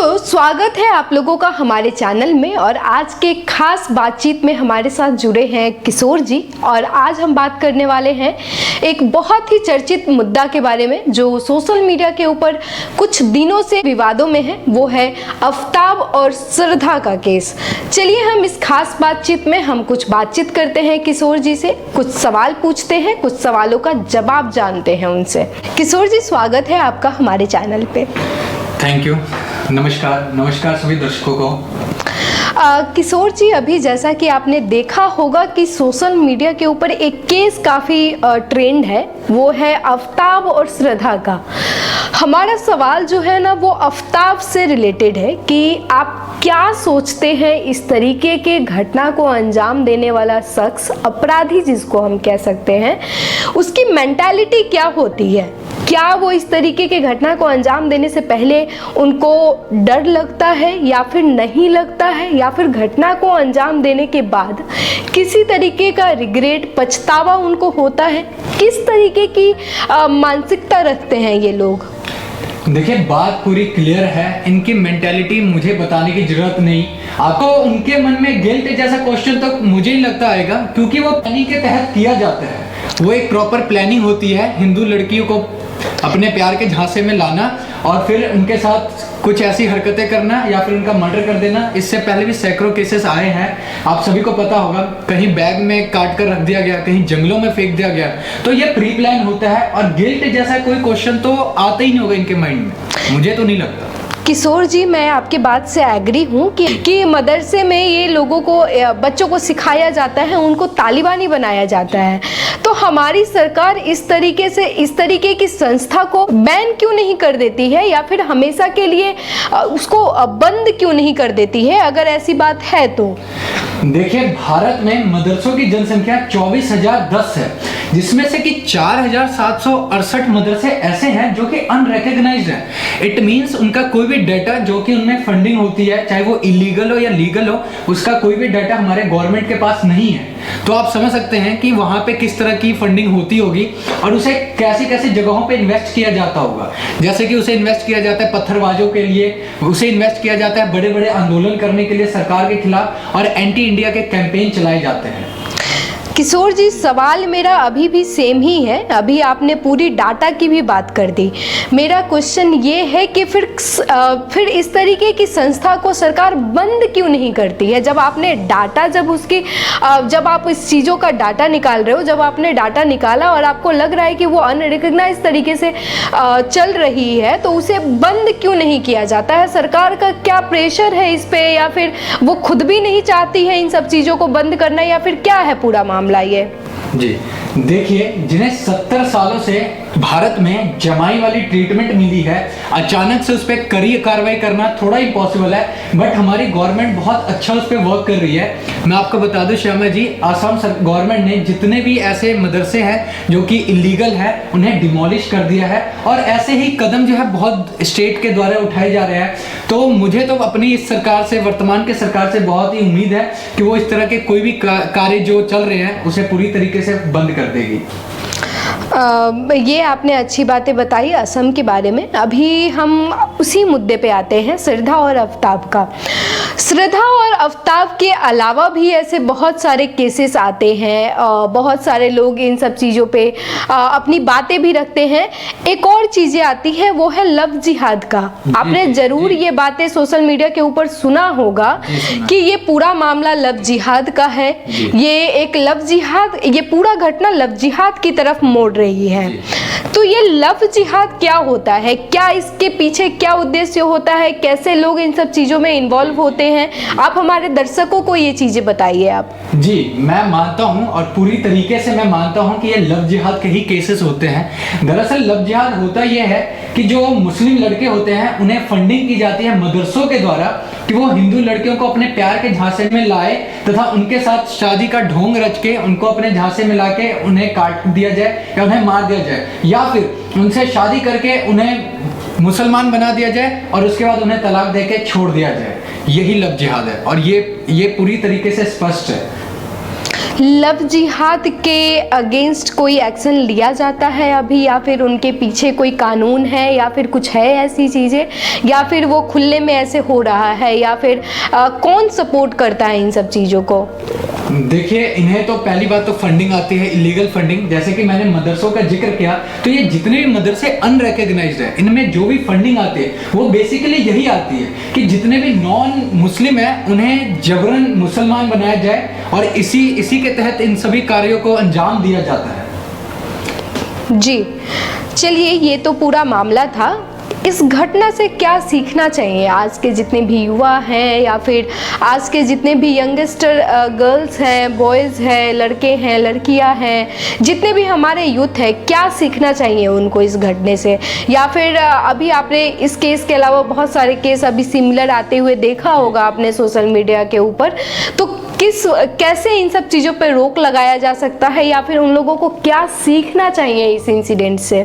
तो स्वागत है आप लोगों का हमारे चैनल में। और आज के खास बातचीत में हमारे साथ जुड़े हैं किशोर जी। और आज हम बात करने वाले हैं एक बहुत ही चर्चित मुद्दा के बारे में जो सोशल मीडिया के ऊपर कुछ दिनों से विवादों में है। वो है आफ्ताब और श्रद्धा का केस। चलिए हम इस खास बातचीत में हम कुछ बातचीत करते हैं किशोर जी से, कुछ सवाल पूछते हैं, कुछ सवालों का जवाब जानते हैं उनसे। किशोर जी, स्वागत है आपका हमारे चैनल पे। Thank you. नमस्कार सभी दर्शकों को। किशोर जी, अभी जैसा कि आपने देखा होगा कि सोशल मीडिया के ऊपर एक केस काफ़ी ट्रेंड है, वो है आफ्ताब और श्रद्धा का। हमारा सवाल जो है ना वो आफ्ताब से रिलेटेड है कि आप क्या सोचते हैं इस तरीके के घटना को अंजाम देने वाला शख्स, अपराधी जिसको हम कह सकते हैं, उसकी मेंटालिटी क्या होती है? क्या वो इस तरीके के घटना को अंजाम देने से पहले उनको डर लगता है या फिर नहीं लगता है, या फिर घटना को अंजाम देने के बाद किसी तरीके का रिग्रेट, पछतावा उनको होता है? किस तरीके की मानसिकता रखते हैं ये लोग? देखिए, बात पूरी क्लियर है। इनकी मेंटालिटी मुझे बताने की जरूरत नहीं। आपको उनके मन में गिल्ट जैसा क्वेश्चन तो मुझे ही लगता आएगा, क्योंकि वो प्लानिंग के तहत किया जाता है। वो एक प्रॉपर प्लानिंग होती है हिंदू लड़कियों को अपने प्यार के झांसे में लाना और फिर उनके साथ कुछ ऐसी हरकतें करना या फिर उनका मर्डर कर देना। इससे पहले भी सैकड़ों केसेस आए हैं, आप सभी को पता होगा। कहीं बैग में काट कर रख दिया गया, कहीं जंगलों में फेंक दिया गया। तो ये प्री प्लान होता है और गिल्ट जैसा कोई क्वेश्चन तो आता ही नहीं होगा इनके माइंड में, मुझे तो नहीं लगता। किशोर जी, मैं आपके बात से एग्री हूँ कि मदरसे में ये लोगों को, बच्चों को सिखाया जाता है, उनको तालिबानी बनाया जाता है। तो हमारी सरकार इस तरीके की संस्था को बैन क्यों नहीं कर देती है, या फिर हमेशा के लिए उसको बंद क्यों नहीं कर देती है, अगर ऐसी बात है तो? देखिए, भारत में मदरसों की जनसंख्या 24,010 है, जिसमें से कि 4,768 मदरसे ऐसे हैं जो कि अनरिकॉग्नाइज्ड हैं। इट मींस उनका कोई भी डाटा जो कि उनमें फंडिंग होती है, चाहे वो इलीगल हो या लीगल हो, उसका कोई भी डाटा हमारे गवर्नमेंट के पास नहीं है। तो आप समझ सकते हैं कि वहां पे किस तरह की फंडिंग होती होगी और उसे कैसी कैसी जगहों पे इन्वेस्ट किया जाता होगा। जैसे कि उसे इन्वेस्ट किया जाता है पत्थरबाजों के लिए, उसे इन्वेस्ट किया जाता है बड़े बड़े आंदोलन करने के लिए सरकार के खिलाफ, और एंटी इंडिया के कैंपेन चलाए जाते हैं। किशोर जी, सवाल मेरा अभी भी सेम ही है। अभी आपने पूरी डाटा की भी बात कर दी। मेरा क्वेश्चन ये है कि फिर इस तरीके की संस्था को सरकार बंद क्यों नहीं करती है? जब आपने डाटा, जब आप इस चीज़ों का डाटा निकाल रहे हो, जब आपने डाटा निकाला और आपको लग रहा है कि वो अनरिकॉग्नाइज्ड तरीके से चल रही है, तो उसे बंद क्यों नहीं किया जाता है? सरकार का क्या प्रेशर है इस पे, या फिर वो खुद भी नहीं चाहती है इन सब चीज़ों को बंद करना, या फिर क्या है पूरा मामला ये? जी देखिए, जिन्हें 70 सालों से भारत में जमाई वाली ट्रीटमेंट मिली है, अचानक से उस पर कड़ी कार्रवाई करना थोड़ा इम्पॉसिबल है, बट हमारी गवर्नमेंट बहुत अच्छा उस पर वर्क कर रही है। मैं आपको बता दूं श्यामा जी, आसाम गवर्नमेंट ने जितने भी ऐसे मदरसे हैं जो कि इलीगल है, उन्हें डिमोलिश कर दिया है, और ऐसे ही कदम जो है बहुत स्टेट के द्वारा उठाए जा रहे हैं। तो मुझे तो अपनी इस सरकार से, वर्तमान के सरकार से बहुत ही उम्मीद है कि वो इस तरह के कोई भी कार्य जो चल रहे हैं उसे पूरी तरीके से बंद कर देगी। ये आपने अच्छी बातें बताई असम के बारे में। अभी हम उसी मुद्दे पे आते हैं, श्रद्धा और आफ्ताब का। श्रद्धा और आफ्ताब के अलावा भी ऐसे बहुत सारे केसेस आते हैं, बहुत सारे लोग इन सब चीज़ों पे अपनी बातें भी रखते हैं। एक और चीज़ें आती हैं, वो है लव जिहाद का। आपने ज़रूर ये बातें सोशल मीडिया के ऊपर सुना होगा कि ये पूरा मामला लव जिहाद का है। ये एक लव जिहाद, ये पूरा घटना लव जिहाद की तरफ मोड़ रही है। तो ये लव जिहाद क्या होता है? क्या इसके पीछे क्या उद्देश्य होता है? कैसे लोग इन सब चीज़ों में इन्वॉल्व होते हैं? आप हमारे दर्शकों को ये चीज़ें बताइए आप। जी, मैं मानता हूं और पूरी तरीके से मैं मानता हूं कि ये लव जिहाद के ही केसेस होते हैं। दरअसल लव जिहाद होता यह है कि जो मुस्लिम लड़के होते हैं उन्हें फंडिंग की जाती है मदरसों के द्वारा कि वो हिंदू लड़कियों को अपने प्यार के झांसे में लाए तथा उनके साथ शादी का ढोंग रच के उनको अपने झांसे में लाके उन्हें काट दिया जाए या उन्हें मार दिया जाए, या फिर उनसे शादी करके उन्हें मुसलमान बना दिया जाए और उसके बाद उन्हें तलाक देके छोड़ दिया जाए। यही लव जिहाद है और ये पूरी तरीके से स्पष्ट है। लव जिहाद के अगेंस्ट कोई एक्शन लिया जाता है अभी, या फिर उनके पीछे कोई कानून है, या फिर कुछ है ऐसी चीज़ें, या फिर वो खुले में ऐसे हो रहा है, या फिर कौन सपोर्ट करता है इन सब चीज़ों को? देखिए, इन्हें तो पहली बात तो फंडिंग आती है, इलीगल फंडिंग। जैसे कि मैंने मदरसों का जिक्र किया, तो ये जितने भी मदरसे अनरिकॉग्नाइज्ड है, इनमें जो भी फंडिंग आती है वो बेसिकली यही आती है कि जितने भी नॉन मुस्लिम है उन्हें जबरन मुसलमान बनाया जाए, और इसी के तहत इन सभी कार्यों को अंजाम दिया जाता है। जी, चलिए, ये तो पूरा मामला था। इस घटना से क्या सीखना चाहिए आज के जितने भी युवा हैं, या फिर आज के जितने भी यंगस्टर गर्ल्स हैं, बॉयज़ हैं, लड़के हैं, लड़कियां हैं, जितने भी हमारे यूथ है, क्या सीखना चाहिए उनको इस घटने से? या फिर अभी आपने इस केस के अलावा बहुत सारे केस अभी सिमिलर आते हुए देखा होगा आपने सोशल मीडिया के ऊपर, तो कैसे इन सब चीज़ों पर रोक लगाया जा सकता है, या फिर उन लोगों को क्या सीखना चाहिए इस इंसिडेंट से?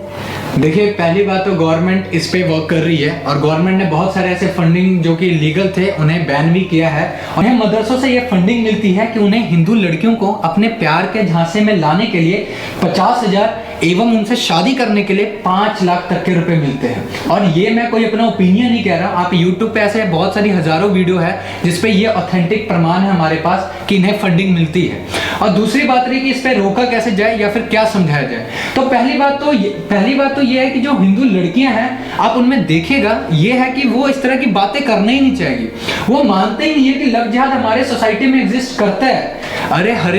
देखिए, पहली बात तो गवर्नमेंट इस पे वर्क कर रही है, और गवर्नमेंट ने बहुत सारे ऐसे फंडिंग जो कि लीगल थे उन्हें बैन भी किया है। और उन्हें मदरसों से ये फंडिंग मिलती है कि उन्हें हिंदू लड़कियों को अपने प्यार के झांसे में लाने के लिए 50,000 एवं उनसे शादी करने के लिए 5 लाख तक के रुपए मिलते हैं। और ये मैं कोई अपना ओपिनियन नहीं कह रहा, आप यूट्यूब पे ऐसे बहुत सारी हजारों वीडियो है जिसपे ये ऑथेंटिक प्रमाण है हमारे पास कि इन्हें फंडिंग मिलती है। और दूसरी बात रही कि इस पे रोका कैसे जाए या फिर क्या समझाया जाए, तो पहली बात तो ये है कि जो हिंदू लड़कियां हैं, आप उनमें देखिएगा ये है कि वो इस तरह की बातें करना ही नहीं चाहिए। वो मानते ही नहीं है कि लव जिहाद हमारे सोसाइटी में एग्जिस्ट करता है। अरे हर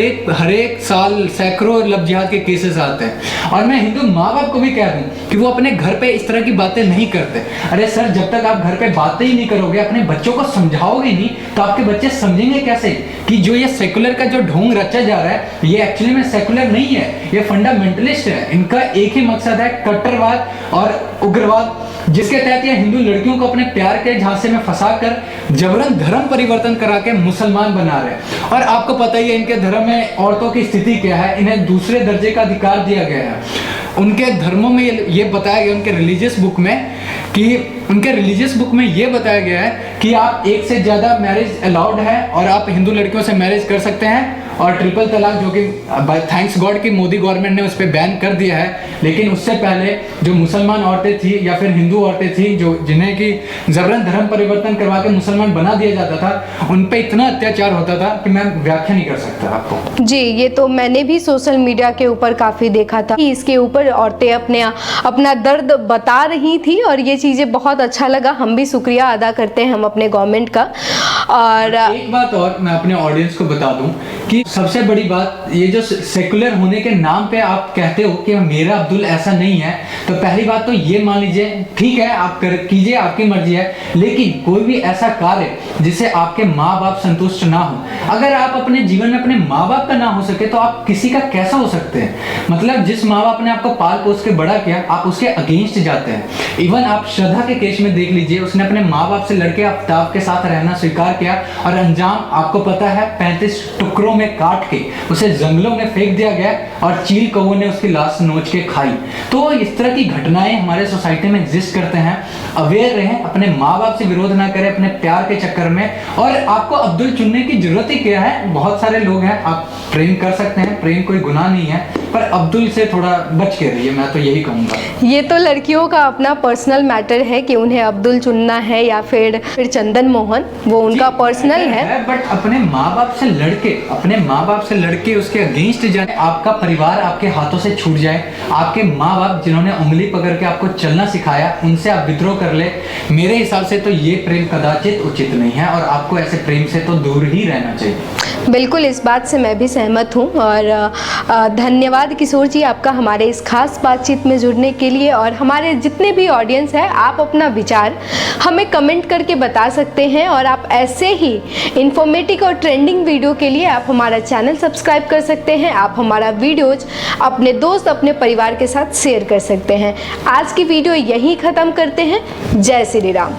एक साल सैकड़ों लव जिहाद के केसेस आते हैं, और मैं हिंदू माँ बाप को भी कह दूं कि वो अपने घर पे इस तरह की बातें नहीं करते। अरे सर, जब तक आप घर पे बातें ही नहीं करोगे, अपने बच्चों को समझाओगे नहीं, तो आपके बच्चे समझेंगे कैसे कि जो ये सेकुलर का जो ढोंग रचा जा रहा है, ये एक्चुअली में सेकुलर नहीं है, ये फंडामेंटलिस्ट है। इनका एक ही मकसद है, कट्टरवाद और उग्रवाद, जिसके तहत ये हिंदू लड़कियों को अपने प्यार के झांसे में फंसाकर जबरन धर्म परिवर्तन करा के मुसलमान बना रहे हैं। और आपको पता ही है इनके धर्म में औरतों की स्थिति क्या है, इन्हें दूसरे दर्जे का अधिकार दिया गया है। उनके धर्मों में ये बताया गया, उनके रिलीजियस बुक में ये बताया गया है कि आप एक से ज्यादा मैरिज अलाउड है, और आप हिंदू लड़कियों से मैरिज कर सकते हैं। और ट्रिपल तलाक, जो कि थैंक्स गॉड कि मोदी गवर्नमेंट ने उस पर बैन कर दिया है, लेकिन उससे पहले जो मुसलमान औरतें थी या फिर हिंदू औरतें थी जो जिन्हें कि जबरन धर्म परिवर्तन करवा के मुसलमान बना दिया जाता था, उन पे इतना अत्याचार होता था कि मैं व्याख्या नहीं कर सकता आपको। जी, ये तो मैंने भी सोशल मीडिया के ऊपर काफ़ी देखा था कि इसके ऊपर औरतें अपना दर्द बता रही थी, और ये चीज़ें बहुत अच्छा लगा। हम भी शुक्रिया अदा करते हैं हम अपने गवर्नमेंट का। और एक बात और मैं अपने ऑडियंस को बता दूं कि सबसे बड़ी बात, ये जो सेकुलर होने के नाम पे आप कहते हो कि मेरा अब्दुल ऐसा नहीं है, तो पहली बात तो ये मान लीजिए, ठीक है आप कीजिए, आपकी मर्जी है, लेकिन कोई भी ऐसा कार्य जिससे आपके माँ बाप संतुष्ट ना हो, अगर आप अपने जीवन में अपने माँ बाप का ना हो सके तो आप किसी का कैसा हो सकते हैं? मतलब जिस माँ बाप ने आपको पाल पोस के बड़ा किया, आप उसके अगेंस्ट जाते हैं। इवन आप श्रद्धा के केस में देख लीजिए, उसने अपने माँ बाप से लड़के आफ्ताब के साथ रहना स्वीकार किया, और अंजाम आपको पता है 35 टुकड़ों में काट के उसे जंगलों में फेंक दिया गया, और चील कौवों ने उसकी लाश नोच के खाई। तो इस तरह की घटनाएं हमारे सोसाइटी में एग्जिस्ट करते हैं। अवेयर रहें, अपने माँ बाप से विरोध ना करें अपने प्यार के चक्कर में। और आपको अब्दुल चुनने की जरूरत ही क्या है? बहुत सारे लोग हैं, आप प्रेम कर सकते हैं, प्रेम कोई गुनाह नहीं है, पर अब्दुल से थोड़ा बच के रहिए, मैं तो यही कहूँगा। ये तो लड़कियों का अपना पर्सनल मैटर है कि उन्हें अब्दुल चुनना है या फिर चंदन मोहन, वो उनका पर्सनल है। बट अपने माँ बाप से लड़के उसके अगेंस्ट जाए, आपका परिवार आपके हाथों से छूट जाए, आपके माँ बाप जिन्होंने उंगली पकड़ के आपको चलना सिखाया, उनसे आप विद्रोह कर ले, मेरे हिसाब से तो ये प्रेम कदाचित उचित नहीं है, और आपको ऐसे प्रेम से तो दूर ही रहना चाहिए। बिल्कुल, इस बात से मैं भी सहमत हूँ। और धन्यवाद किशोर जी आपका हमारे इस खास बातचीत में जुड़ने के लिए। और हमारे जितने भी ऑडियंस है, आप अपना विचार हमें कमेंट करके बता सकते हैं, और आप ऐसे ही इंफॉर्मेटिव और ट्रेंडिंग वीडियो के लिए आप हमारा चैनल सब्सक्राइब कर सकते हैं। आप हमारा वीडियोज अपने दोस्त, अपने परिवार के साथ शेयर कर सकते हैं। आज की वीडियो यहीं ख़त्म करते हैं। जय श्री राम।